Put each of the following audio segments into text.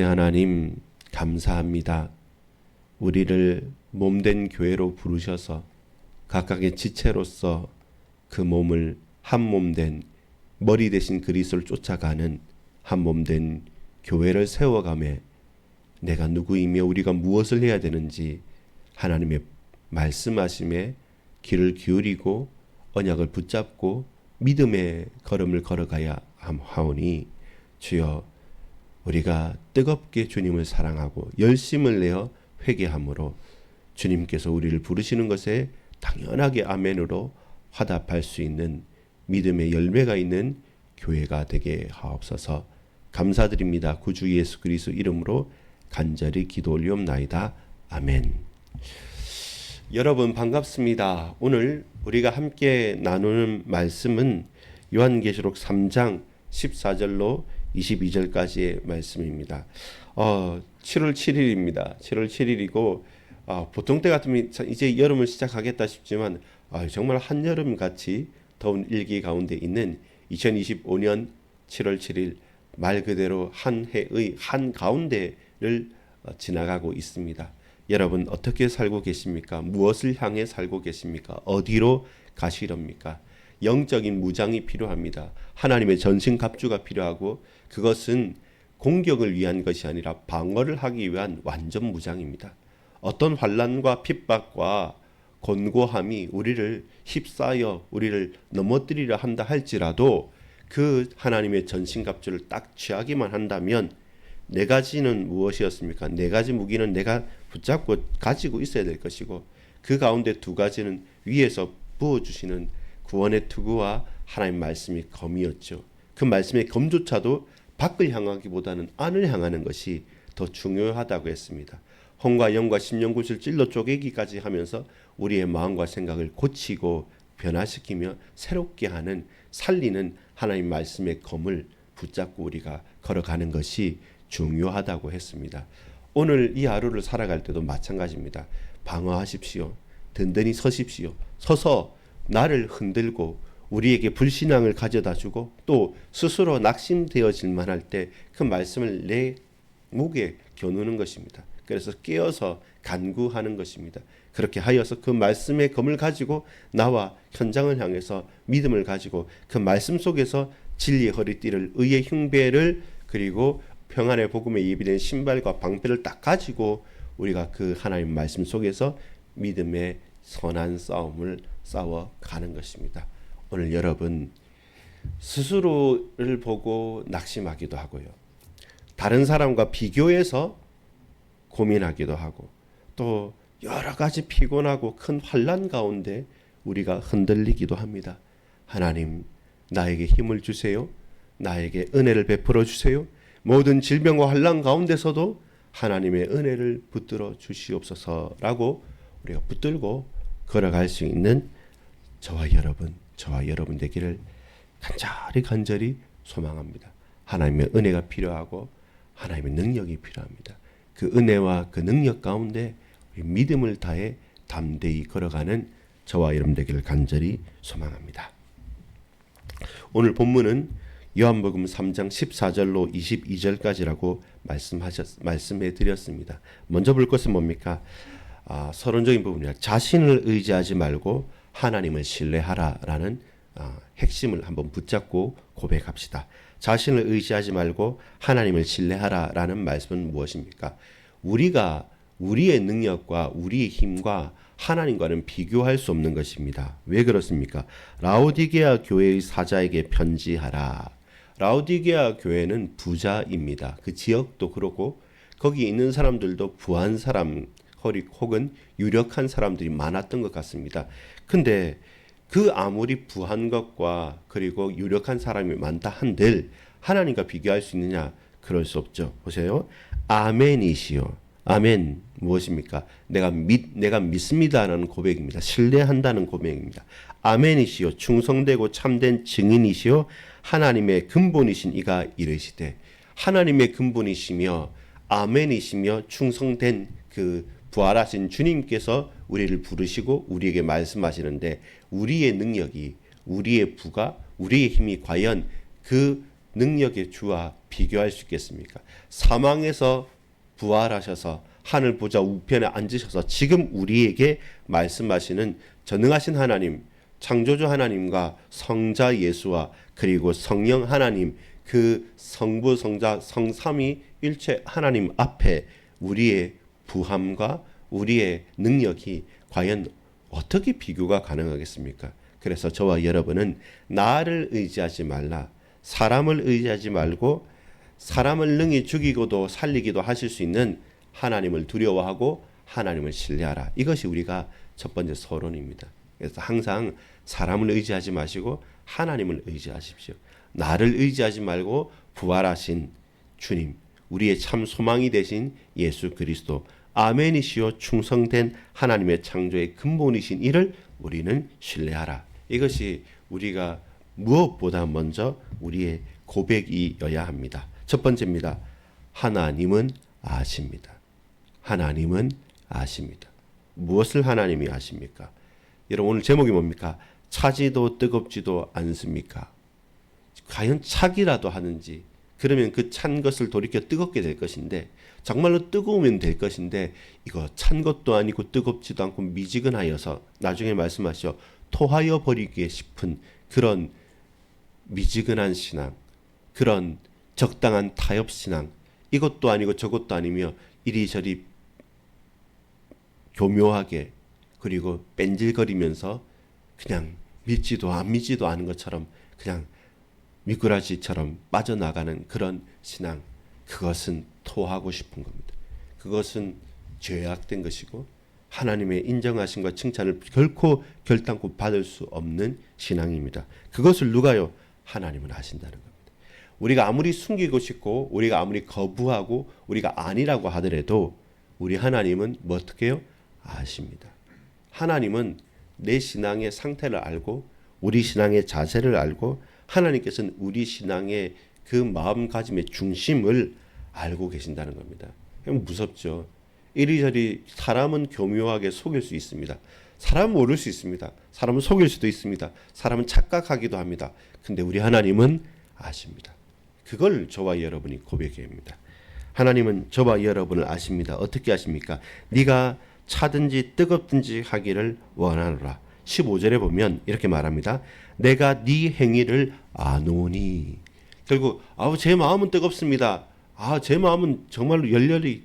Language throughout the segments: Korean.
하나님 감사합니다. 우리를 몸된 교회로 부르셔서 각각의 지체로서 그 몸을 한 몸된 머리 대신 그리스도를 쫓아가는 한 몸된 교회를 세워가며 내가 누구이며 우리가 무엇을 해야 되는지 하나님의 말씀하심에 귀를 기울이고 언약을 붙잡고 믿음의 걸음을 걸어가야 하오니 주여 우리가 뜨겁게 주님을 사랑하고 열심을 내어 회개함으로 주님께서 우리를 부르시는 것에 당연하게 아멘으로 화답할 수 있는 믿음의 열매가 있는 교회가 되게 하옵소서. 감사드립니다. 구주 예수 그리스도 이름으로 간절히 기도 올리옵나이다. 아멘. 여러분 반갑습니다. 오늘 우리가 함께 나누는 말씀은 요한계시록 3장 14절로 22절까지의 말씀입니다. 7월 7일입니다. 7월 7일이고 보통 때 같으면 이제 여름을 시작하겠다 싶지만 정말 한여름같이 더운 일기 가운데 있는 2025년 7월 7일 말 그대로 한 해의 한가운데를 지나가고 있습니다. 여러분 어떻게 살고 계십니까? 무엇을 향해 살고 계십니까? 어디로 가시렵니까? 영적인 무장이 필요합니다. 하나님의 전신갑주가 필요하고 그것은 공격을 위한 것이 아니라 방어를 하기 위한 완전 무장입니다. 어떤 환난과 핍박과 곤고함이 우리를 휩싸여 우리를 넘어뜨리려 한다 할지라도 그 하나님의 전신갑주를 딱 취하기만 한다면 네 가지는 무엇이었습니까? 네 가지 무기는 내가 붙잡고 가지고 있어야 될 것이고 그 가운데 두 가지는 위에서 부어주시는 구원의 투구와 하나님 말씀이 검이었죠. 그 말씀의 검조차도 밖을 향하기보다는 안을 향하는 것이 더 중요하다고 했습니다. 혼과 영과 심령구슬 찔러 쪼개기까지 하면서 우리의 마음과 생각을 고치고 변화시키며 새롭게 하는 살리는 하나님 말씀의 검을 붙잡고 우리가 걸어가는 것이 중요하다고 했습니다. 오늘 이 하루를 살아갈 때도 마찬가지입니다. 방어하십시오. 든든히 서십시오. 서서 나를 흔들고 우리에게 불신앙을 가져다 주고 또 스스로 낙심되어질 만할 때 그 말씀을 내 목에 겨누는 것입니다. 그래서 깨어서 간구하는 것입니다. 그렇게 하여서 그 말씀의 검을 가지고 나와 현장을 향해서 믿음을 가지고 그 말씀 속에서 진리의 허리띠를 의의 흉배를 그리고 평안의 복음에 예비된 신발과 방패를 딱 가지고 우리가 그 하나님 말씀 속에서 믿음의 선한 싸움을 싸워가는 것입니다. 오늘 여러분 스스로를 보고 낙심하기도 하고요. 다른 사람과 비교해서 고민하기도 하고 또 여러 가지 피곤하고 큰 환난 가운데 우리가 흔들리기도 합니다. 하나님 나에게 힘을 주세요. 나에게 은혜를 베풀어 주세요. 모든 질병과 환난 가운데서도 하나님의 은혜를 붙들어 주시옵소서라고 우리가 붙들고 걸어갈 수 있는 저와 여러분 되기를 간절히 소망합니다. 하나님의 은혜가 필요하고 하나님의 능력이 필요합니다. 그 은혜와 그 능력 가운데 우리 믿음을 다해 담대히 걸어가는 저와 여러분 되기를 간절히 소망합니다. 오늘 본문은 요한복음 3장 14절로 22절까지라고 말씀해 드렸습니다. 먼저 볼 것은 뭡니까? 서론적인 부분이야. 자신을 의지하지 말고 하나님을 신뢰하라라는 핵심을 한번 붙잡고 고백합시다. 자신을 의지하지 말고 하나님을 신뢰하라라는 말씀은 무엇입니까? 우리가 우리의 능력과 우리의 힘과 하나님과는 비교할 수 없는 것입니다. 왜 그렇습니까? 라오디게아 교회의 사자에게 편지하라. 라오디게아 교회는 부자입니다. 그 지역도 그렇고 거기 있는 사람들도 부한 사람 혹은 유력한 사람들이 많았던 것 같습니다. 근데 그 아무리 부한 것과 그리고 유력한 사람이 많다 한들 하나님과 비교할 수 있느냐? 그럴 수 없죠. 보세요. 아멘이시요. 아멘 무엇입니까? 내가 믿습니다라는 고백입니다. 신뢰한다는 고백입니다. 아멘이시요. 충성되고 참된 증인이시요. 하나님의 근본이신 이가 이르시되 하나님의 근본이시며 아멘이시며 충성된 그 부활하신 주님께서 우리를 부르시고 우리에게 말씀하시는데 우리의 능력이 우리의 부가 우리의 힘이 과연 그 능력의 주와 비교할 수 있겠습니까? 사망에서 부활하셔서 하늘 보좌 우편에 앉으셔서 지금 우리에게 말씀하시는 전능하신 하나님, 창조주 하나님과 성자 예수와 그리고 성령 하나님, 그 성부 성자 성삼위 일체 하나님 앞에 우리의 부함과 우리의 능력이 과연 어떻게 비교가 가능하겠습니까? 그래서 저와 여러분은 나를 의지하지 말라, 사람을 의지하지 말고 사람을 능히 죽이고도 살리기도 하실 수 있는 하나님을 두려워하고 하나님을 신뢰하라. 이것이 우리가 첫 번째 서론입니다. 그래서 항상 사람을 의지하지 마시고 하나님을 의지하십시오. 나를 의지하지 말고 부활하신 주님, 우리의 참 소망이 되신 예수 그리스도, 아멘이시요 충성된 하나님의 창조의 근본이신 이를 우리는 신뢰하라. 이것이 우리가 무엇보다 먼저 우리의 고백이어야 합니다. 첫 번째입니다. 하나님은 아십니다. 하나님은 아십니다. 무엇을 하나님이 아십니까? 여러분 오늘 제목이 뭡니까? 차지도 뜨겁지도 않습니까? 과연 차기라도 하는지, 그러면 그 찬 것을 돌이켜 뜨겁게 될 것인데, 정말로 뜨거우면 될 것인데 이거 찬 것도 아니고 뜨겁지도 않고 미지근하여서 나중에 말씀하시오 토하여 버리기에 싶은 그런 미지근한 신앙, 그런 적당한 타협 신앙, 이것도 아니고 저것도 아니며 이리저리 교묘하게 그리고 뺀질거리면서 그냥 믿지도 안 믿지도 않은 것처럼 그냥 미꾸라지처럼 빠져나가는 그런 신앙, 그것은 토하고 싶은 겁니다. 그것은 죄악된 것이고 하나님의 인정하심과 칭찬을 결코 결단코 받을 수 없는 신앙입니다. 그것을 누가요? 하나님은 아신다는 겁니다. 우리가 아무리 숨기고 싶고 우리가 아무리 거부하고 우리가 아니라고 하더라도 우리 하나님은 뭐 어떻게 해요? 아십니다. 하나님은 내 신앙의 상태를 알고 우리 신앙의 자세를 알고 하나님께서는 우리 신앙의 그 마음가짐의 중심을 알고 계신다는 겁니다. 무섭죠. 이리저리 사람은 교묘하게 속일 수 있습니다. 사람은 모를 수 있습니다. 사람은 속일 수도 있습니다. 사람은 착각하기도 합니다. 근데 우리 하나님은 아십니다. 그걸 저와 여러분이 고백해야 합니다. 하나님은 저와 여러분을 아십니다. 어떻게 아십니까? 네가 차든지 뜨겁든지 하기를 원하노라. 15절에 보면 이렇게 말합니다. 내가 네 행위를 아노니. 결국 제 마음은 뜨겁습니다. 제 마음은 정말로 열렬히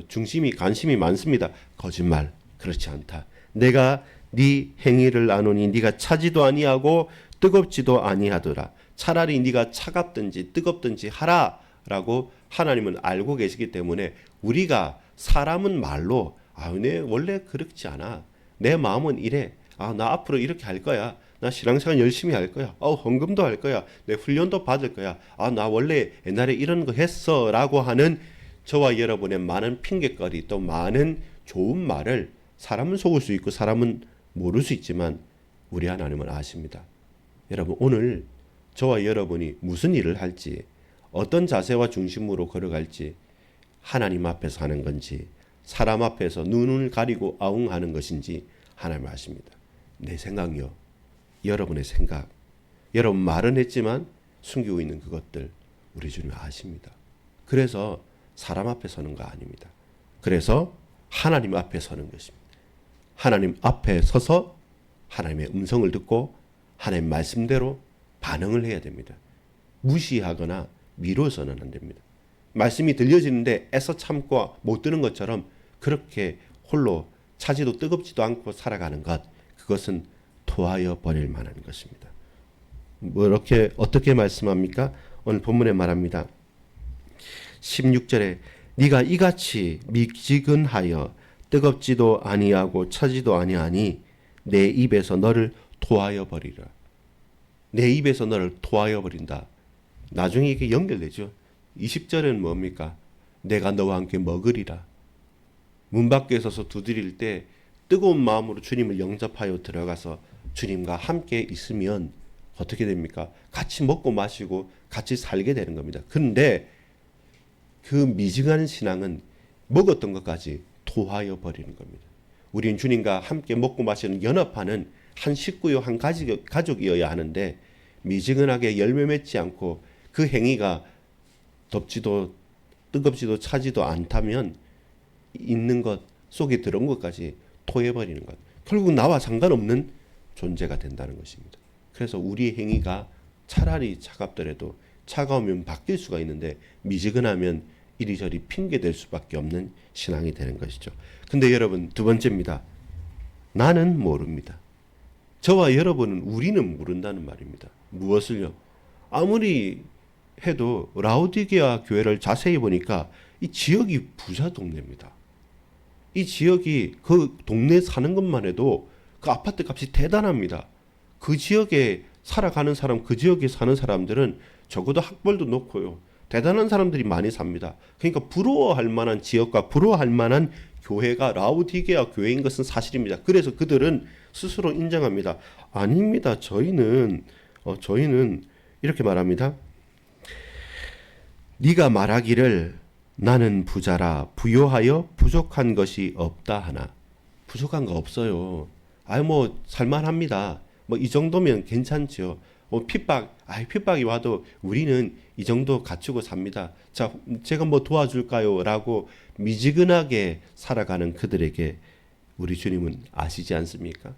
중심이 관심이 많습니다. 거짓말. 그렇지 않다. 내가 네 행위를 아노니 네가 차지도 아니하고 뜨겁지도 아니하더라. 차라리 네가 차갑든지 뜨겁든지 하라라고 하나님은 알고 계시기 때문에 우리가 사람은 말로 내 원래 그렇지 않아. 내 마음은 이래. 나 앞으로 이렇게 할 거야. 나 신앙생활 열심히 할 거야. 헌금도 할 거야. 내 훈련도 받을 거야. 나 원래 옛날에 이런 거 했어 라고 하는 저와 여러분의 많은 핑계거리 또 많은 좋은 말을 사람은 속을 수 있고 사람은 모를 수 있지만 우리 하나님은 아십니다. 여러분 오늘 저와 여러분이 무슨 일을 할지 어떤 자세와 중심으로 걸어갈지 하나님 앞에서 하는 건지 사람 앞에서 눈을 가리고 아웅하는 것인지 하나님 아십니다. 내 생각요. 여러분의 생각. 여러분 말은 했지만 숨기고 있는 그것들 우리 주님 아십니다. 그래서 사람 앞에 서는 거 아닙니다. 그래서 하나님 앞에 서는 것입니다. 하나님 앞에 서서 하나님의 음성을 듣고 하나님 말씀대로 반응을 해야 됩니다. 무시하거나 미뤄서는 안 됩니다. 말씀이 들려지는데 애써 참고 못 듣는 것처럼 그렇게 홀로 차지도 뜨겁지도 않고 살아가는 것, 그것은 토하여 버릴 만한 것입니다. 이렇게 어떻게 말씀합니까? 오늘 본문에 말합니다. 16절에 네가 이같이 미지근하여 뜨겁지도 아니하고 차지도 아니하니 내 입에서 너를 토하여 버리라. 내 입에서 너를 토하여 버린다. 나중에 이게 연결되죠. 20절은 뭡니까? 내가 너와 함께 먹으리라. 문 밖에 서서 두드릴 때 뜨거운 마음으로 주님을 영접하여 들어가서 주님과 함께 있으면 어떻게 됩니까? 같이 먹고 마시고 같이 살게 되는 겁니다. 그런데 그 미증한 신앙은 먹었던 것까지 토하여 버리는 겁니다. 우리는 주님과 함께 먹고 마시는 연합하는 한 식구요 한 가족이어야 하는데 미지근하게 열매 맺지 않고 그 행위가 덥지도 뜨겁지도 차지도 않다면 있는 것 속에 들어온 것까지 토해버리는 것. 결국 나와 상관없는 존재가 된다는 것입니다. 그래서 우리의 행위가 차라리 차갑더라도 차가우면 바뀔 수가 있는데 미지근하면 이리저리 핑계댈 수밖에 없는 신앙이 되는 것이죠. 근데 여러분, 두 번째입니다. 나는 모릅니다. 저와 여러분은 우리는 모른다는 말입니다. 무엇을요? 아무리 해도 라오디게아 교회를 자세히 보니까 이 지역이 부자 동네입니다. 이 지역이 그 동네에 사는 것만 해도 그 아파트 값이 대단합니다. 그 지역에 살아가는 사람, 그 지역에 사는 사람들은 적어도 학벌도 높고요. 대단한 사람들이 많이 삽니다. 그러니까 부러워할 만한 지역과 부러워할 만한 교회가 라오디게아 교회인 것은 사실입니다. 그래서 그들은 스스로 인정합니다. 아닙니다. 저희는 이렇게 말합니다. 네가 말하기를 나는 부자라 부요하여 부족한 것이 없다 하나. 부족한 거 없어요. 뭐 살만합니다. 뭐 이 정도면 괜찮죠. 핍박이 와도 우리는 이 정도 갖추고 삽니다. 자, 제가 뭐 도와줄까요? 라고 미지근하게 살아가는 그들에게 우리 주님은 아시지 않습니까?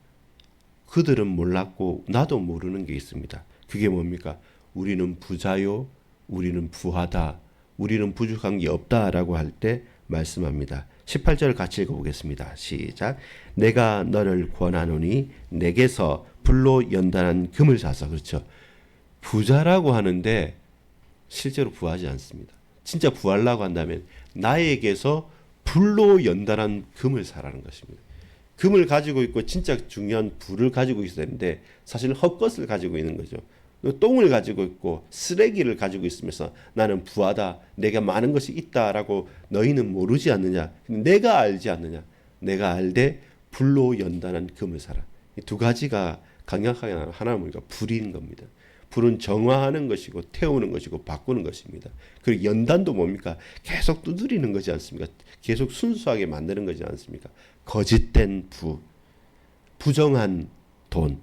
그들은 몰랐고 나도 모르는 게 있습니다. 그게 뭡니까? 우리는 부자요, 우리는 부하다, 우리는 부족한 게 없다라고 할 때 말씀합니다. 18절 같이 읽어보겠습니다. 시작. 내가 너를 권하노니 내게서 불로 연단한 금을 사서. 그렇죠. 부자라고 하는데 실제로 부하지 않습니다. 진짜 부하려고 한다면 나에게서 불로 연단한 금을 사라는 것입니다. 금을 가지고 있고 진짜 중요한 불을 가지고 있어야 되는데 사실은 헛것을 가지고 있는 거죠. 똥을 가지고 있고 쓰레기를 가지고 있으면서 나는 부하다, 내가 많은 것이 있다라고 너희는 모르지 않느냐, 내가 알지 않느냐, 내가 알되 불로 연단한 금을 사라. 이 두 가지가 강력하게 하나는 우리가 불인 겁니다. 불은 정화하는 것이고 태우는 것이고 바꾸는 것입니다. 그리고 연단도 뭡니까? 계속 두드리는 거지 않습니까? 계속 순수하게 만드는 거지 않습니까? 거짓된 부정한 돈,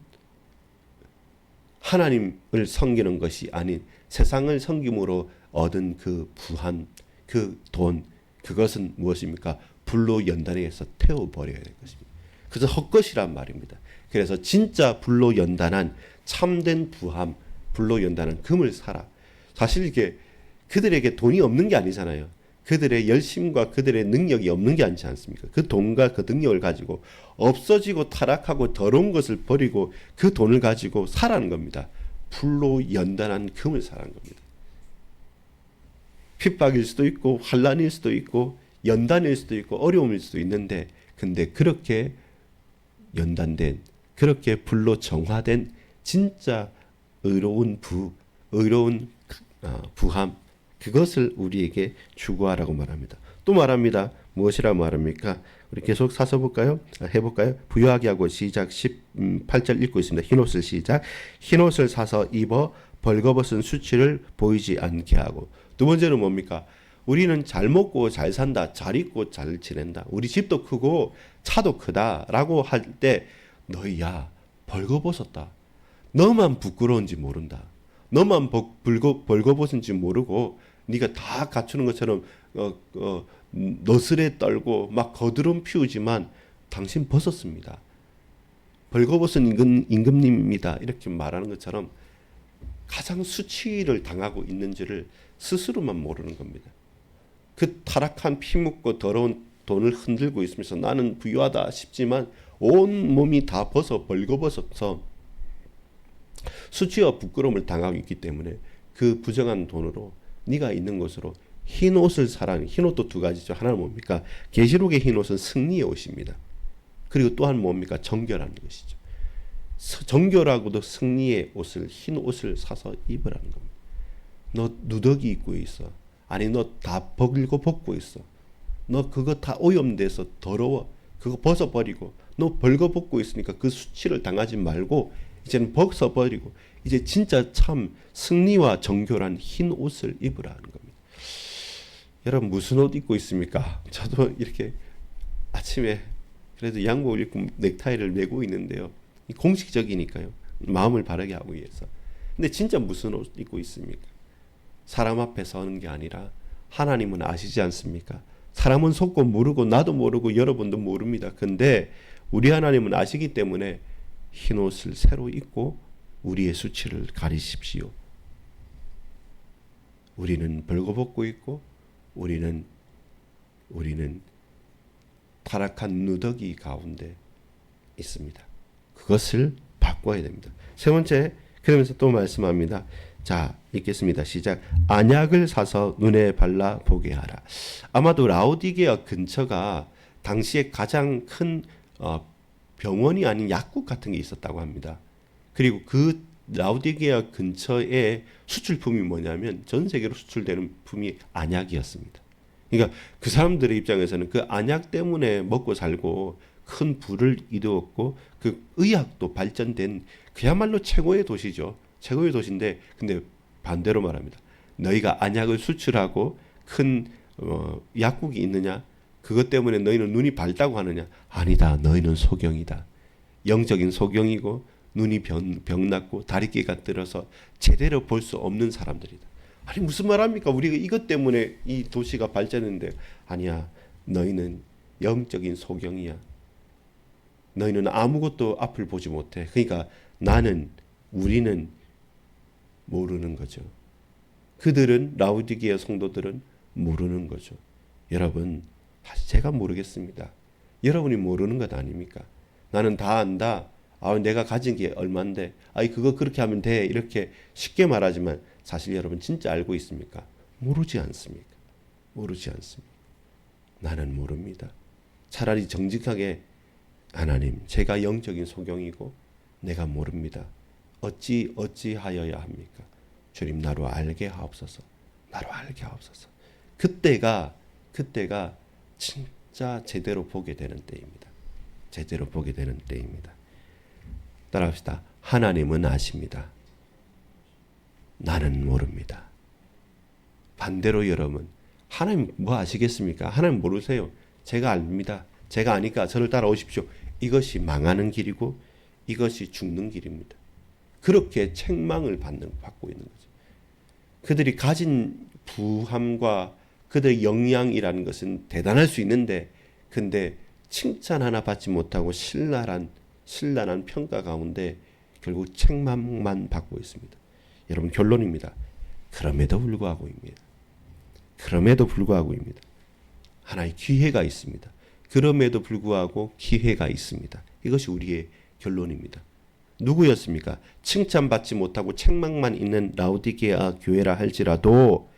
하나님을 섬기는 것이 아닌 세상을 섬김으로 얻은 그 부한, 그 돈, 그것은 무엇입니까? 불로 연단해서 태워버려야 될 것입니다. 그래서 헛것이란 말입니다. 그래서 진짜 불로 연단한 참된 부함, 불로 연단한 금을 사라. 사실 이게 그들에게 돈이 없는 게 아니잖아요. 그들의 열심과 그들의 능력이 없는 게 아니지 않습니까? 그 돈과 그 능력을 가지고 없어지고 타락하고 더러운 것을 버리고 그 돈을 가지고 사라는 겁니다. 불로 연단한 금을 사라는 겁니다. 핍박일 수도 있고 환난일 수도 있고 연단일 수도 있고 어려움일 수도 있는데, 근데 그렇게 연단된, 그렇게 불로 정화된 진짜 의로운 부함, 그것을 우리에게 추구하라고 말합니다. 또 말합니다. 무엇이라고 말합니까? 우리 계속 사서 볼까요? 해볼까요? 부유하게 하고 시작. 18절 읽고 있습니다. 흰옷을 시작. 흰옷을 사서 입어 벌거벗은 수치를 보이지 않게 하고. 두 번째는 뭡니까? 우리는 잘 먹고 잘 산다, 잘 입고 잘 지낸다, 우리 집도 크고 차도 크다라고 할 때 너희야 벌거벗었다, 너만 부끄러운지 모른다, 너만 벌거벗은지 모르고 네가 다 갖추는 것처럼 너스레 떨고 막 거드름 피우지만 당신 벗었습니다. 벌거벗은 임금님입니다. 이렇게 말하는 것처럼 가장 수치를 당하고 있는지를 스스로만 모르는 겁니다. 그 타락한 피 묻고 더러운 돈을 흔들고 있으면서 나는 부유하다 싶지만 온 몸이 다 벌거벗어서 수치와 부끄러움을 당하고 있기 때문에 그 부정한 돈으로 네가 있는 것으로 흰 옷을 사라니. 흰 옷도 두 가지죠. 하나는 뭡니까? 계시록의 흰 옷은 승리의 옷입니다. 그리고 또한 뭡니까? 정결하는 것이죠. 정결하고도 승리의 옷을, 흰 옷을 사서 입으라는 겁니다. 너 누더기 입고 있어. 아니 너 다 벗고 있어. 너 그거 다 오염돼서 더러워. 그거 벗어버리고 너 벌거벗고 있으니까 그 수치를 당하지 말고 이제는 벗어버리고 이제 진짜 참 승리와 정결한 흰 옷을 입으라는 겁니다. 여러분 무슨 옷 입고 있습니까? 저도 이렇게 아침에 그래도 양복을 입고 넥타이를 메고 있는데요. 공식적이니까요. 마음을 바르게 하기 위해서. 근데 진짜 무슨 옷 입고 있습니까? 사람 앞에 서는 게 아니라 하나님은 아시지 않습니까? 사람은 속고 모르고 나도 모르고 여러분도 모릅니다. 근데 우리 하나님은 아시기 때문에 흰 옷을 새로 입고 우리의 수치를 가리십시오. 우리는 벌거벗고 있고 우리는 타락한 누더기 가운데 있습니다. 그것을 바꿔야 됩니다. 세 번째, 그러면서 또 말씀합니다. 자, 읽겠습니다. 시작. 안약을 사서 눈에 발라 보게 하라. 아마도 라오디게아 근처가 당시에 가장 큰 병원이 아닌 약국 같은 게 있었다고 합니다. 그리고 그 라오디게아 근처에 수출품이 뭐냐면 전 세계로 수출되는 품이 안약이었습니다. 그러니까 그 사람들의 입장에서는 그 안약 때문에 먹고 살고 큰 부를 이루었고 그 의학도 발전된 그야말로 최고의 도시죠. 최고의 도시인데 근데 반대로 말합니다. 너희가 안약을 수출하고 큰 약국이 있느냐? 그것 때문에 너희는 눈이 밝다고 하느냐? 아니다. 너희는 소경이다. 영적인 소경이고 눈이 병났고 다리끼가 들어서 제대로 볼 수 없는 사람들이다. 아니 무슨 말합니까? 우리가 이것 때문에 이 도시가 발전했는데 아니야. 너희는 영적인 소경이야. 너희는 아무것도 앞을 보지 못해. 그러니까 우리는 모르는 거죠. 그들은 라오디게아 성도들은 모르는 거죠. 여러분, 사실 제가 모르겠습니다. 여러분이 모르는 것 아닙니까? 나는 다 안다. 내가 가진 게 얼만데. 그거 그렇게 하면 돼. 이렇게 쉽게 말하지만 사실 여러분 진짜 알고 있습니까? 모르지 않습니까? 모르지 않습니까? 나는 모릅니다. 차라리 정직하게 하나님, 제가 영적인 소경이고 내가 모릅니다. 어찌하여야 합니까? 주님 나로 알게 하옵소서. 나로 알게 하옵소서. 그때가 진짜 제대로 보게 되는 때입니다. 제대로 보게 되는 때입니다. 따라합시다. 하나님은 아십니다. 나는 모릅니다. 반대로 여러분, 하나님 뭐 아시겠습니까? 하나님 모르세요. 제가 압니다. 제가 아니까 저를 따라오십시오. 이것이 망하는 길이고 이것이 죽는 길입니다. 그렇게 책망을 받고 있는 거죠. 그들이 가진 부함과 그들의 역량이라는 것은 대단할 수 있는데 근데 칭찬 하나 받지 못하고 신랄한 평가 가운데 결국 책망만 받고 있습니다. 여러분 결론입니다. 그럼에도 불구하고입니다. 하나의 기회가 있습니다. 그럼에도 불구하고 기회가 있습니다. 이것이 우리의 결론입니다. 누구였습니까? 칭찬받지 못하고 책망만 있는 라오디게아 교회라 할지라도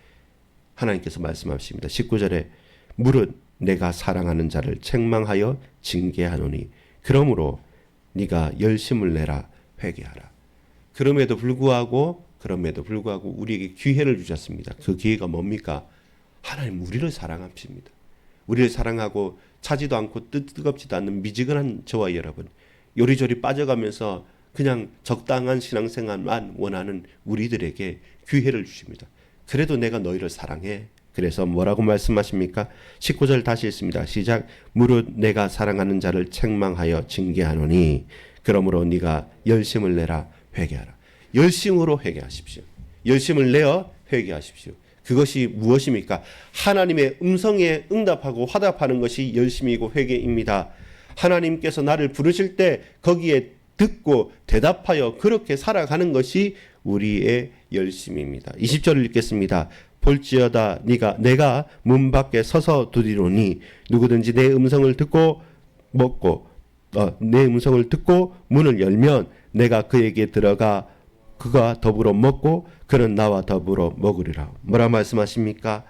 하나님께서 말씀하십니다. 19절에 무릇 내가 사랑하는 자를 책망하여 징계하노니 그러므로 네가 열심을 내라 회개하라. 그럼에도 불구하고 우리에게 기회를 주셨습니다. 그 기회가 뭡니까? 하나님 우리를 사랑하십니다. 우리를 사랑하고 차지도 않고 뜨겁지도 않는 미지근한 저와 여러분, 요리조리 빠져가면서 그냥 적당한 신앙생활만 원하는 우리들에게 기회를 주십니다. 그래도 내가 너희를 사랑해. 그래서 뭐라고 말씀하십니까? 19절 다시 읽습니다. 시작. 무릇 내가 사랑하는 자를 책망하여 징계하노니 그러므로 네가 열심을 내라 회개하라. 열심으로 회개하십시오. 열심을 내어 회개하십시오. 그것이 무엇입니까? 하나님의 음성에 응답하고 화답하는 것이 열심이고 회개입니다. 하나님께서 나를 부르실 때 거기에 듣고 대답하여 그렇게 살아가는 것이 우리의 열심입니다. 20절을 읽겠습니다. 볼지어다 내가 문 밖에 서서 두드리노니 누구든지 내 음성을 듣고 문을 열면 내가 그에게 들어가 그가 더불어 먹고 그는 나와 더불어 먹으리라. 뭐라 말씀하십니까?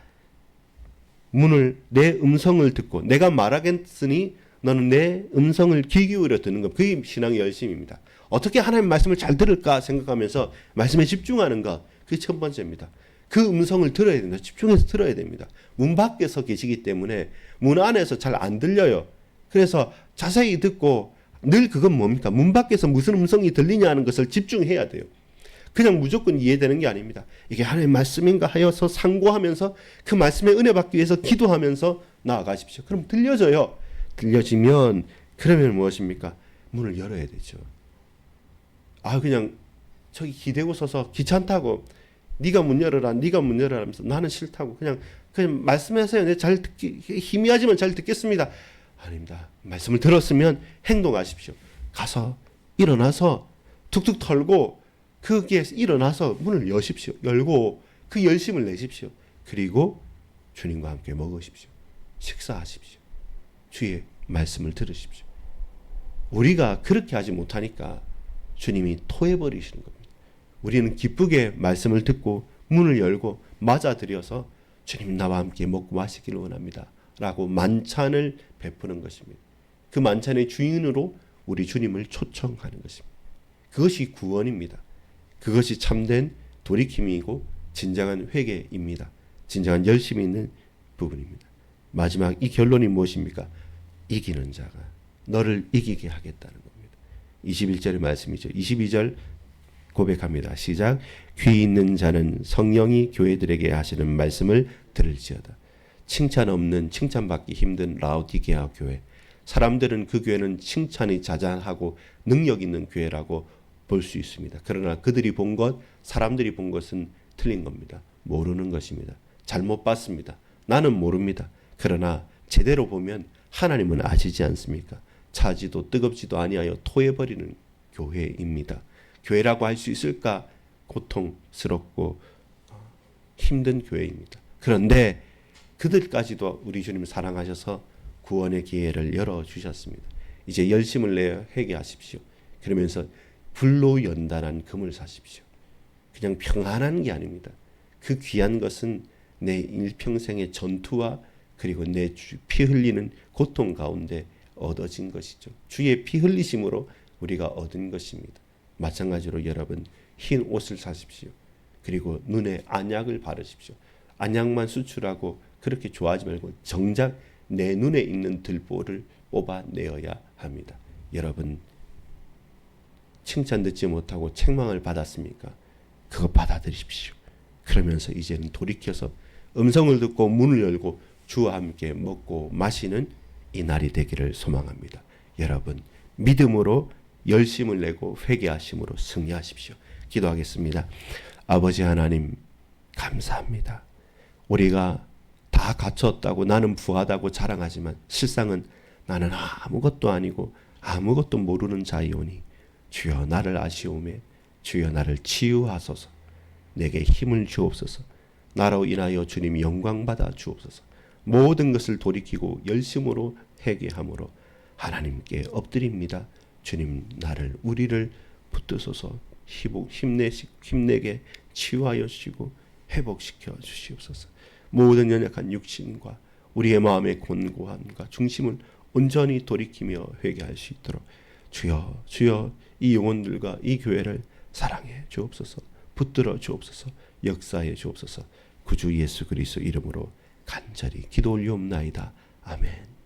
내 음성을 듣고 내가 말하겠으니 너는 내 음성을 귀 기울여 듣는 것. 그게 신앙의 열심입니다. 어떻게 하나님 말씀을 잘 들을까 생각하면서 말씀에 집중하는 것. 그게 첫 번째입니다. 그 음성을 들어야 된다. 집중해서 들어야 됩니다. 문 밖에서 계시기 때문에 문 안에서 잘 안 들려요. 그래서 자세히 듣고 늘 그건 뭡니까? 문 밖에서 무슨 음성이 들리냐 하는 것을 집중해야 돼요. 그냥 무조건 이해되는 게 아닙니다. 이게 하나님의 말씀인가 하여서 상고하면서 그 말씀의 은혜 받기 위해서 기도하면서 나아가십시오. 그럼 들려져요. 들려지면 그러면 무엇입니까? 문을 열어야 되죠. 그냥 저기 기대고 서서 귀찮다고 네가 문 열어라, 네가 문 열어라 하면서 나는 싫다고 그냥 말씀하세요. 내 잘 듣기 희미하지만 잘 듣겠습니다. 아닙니다. 말씀을 들었으면 행동하십시오. 가서 일어나서 툭툭 털고 거기에 일어나서 문을 여십시오. 열고 그 열심을 내십시오. 그리고 주님과 함께 먹으십시오. 식사하십시오. 주의 말씀을 들으십시오. 우리가 그렇게 하지 못하니까 주님이 토해버리시는 겁니다. 우리는 기쁘게 말씀을 듣고 문을 열고 맞아들여서 주님 나와 함께 먹고 마시기를 원합니다 라고 만찬을 베푸는 것입니다. 그 만찬의 주인으로 우리 주님을 초청하는 것입니다. 그것이 구원입니다. 그것이 참된 돌이킴이고 진정한 회개입니다. 진정한 열심이 있는 부분입니다. 마지막 이 결론이 무엇입니까? 이기는 자가 너를 이기게 하겠다는 겁니다. 21절의 말씀이죠. 22절 고백합니다. 시작. 귀 있는 자는 성령이 교회들에게 하시는 말씀을 들을지어다. 칭찬 없는, 칭찬받기 힘든 라오디게아 교회. 사람들은 그 교회는 칭찬이 자잘하고 능력 있는 교회라고 볼 수 있습니다. 그러나 그들이 본 것, 사람들이 본 것은 틀린 겁니다. 모르는 것입니다. 잘못 봤습니다. 나는 모릅니다. 그러나 제대로 보면 하나님은 아시지 않습니까? 차지도 뜨겁지도 아니하여 토해버리는 교회입니다. 교회라고 할 수 있을까? 고통스럽고 힘든 교회입니다. 그런데 그들까지도 우리 주님 사랑하셔서 구원의 기회를 열어주셨습니다. 이제 열심을 내어 회개하십시오. 그러면서 불로 연단한 금을 사십시오. 그냥 평안한 게 아닙니다. 그 귀한 것은 내 일평생의 전투와 그리고 내 피 흘리는 고통 가운데 얻어진 것이죠. 주의 피 흘리심으로 우리가 얻은 것입니다. 마찬가지로 여러분 흰 옷을 사십시오. 그리고 눈에 안약을 바르십시오. 안약만 수출하고 그렇게 좋아하지 말고 정작 내 눈에 있는 들보를 뽑아내어야 합니다. 여러분 칭찬 듣지 못하고 책망을 받았습니까? 그거 받아들이십시오. 그러면서 이제는 돌이켜서 음성을 듣고 문을 열고 주와 함께 먹고 마시는 이 날이 되기를 소망합니다. 여러분 믿음으로 열심을 내고 회개하심으로 승리하십시오. 기도하겠습니다. 아버지 하나님 감사합니다. 우리가 다 갖췄다고 나는 부하다고 자랑하지만 실상은 나는 아무것도 아니고 아무것도 모르는 자이오니 주여 나를 아시오매 주여 나를 치유하소서. 내게 힘을 주옵소서. 나로 인하여 주님 영광받아 주옵소서. 모든 것을 돌이키고 열심으로 회개함으로 하나님께 엎드립니다. 주님 나를 우리를 붙드소서. 힘내게 치유하여 주시고 회복시켜 주시옵소서. 모든 연약한 육신과 우리의 마음의 곤고함과 중심을 온전히 돌이키며 회개할 수 있도록 주여 주여 이 영혼들과 이 교회를 사랑해 주옵소서. 붙들어 주옵소서. 역사해 주옵소서. 구주 예수 그리스도 이름으로 간절히 기도 올리옵나이다. 아멘.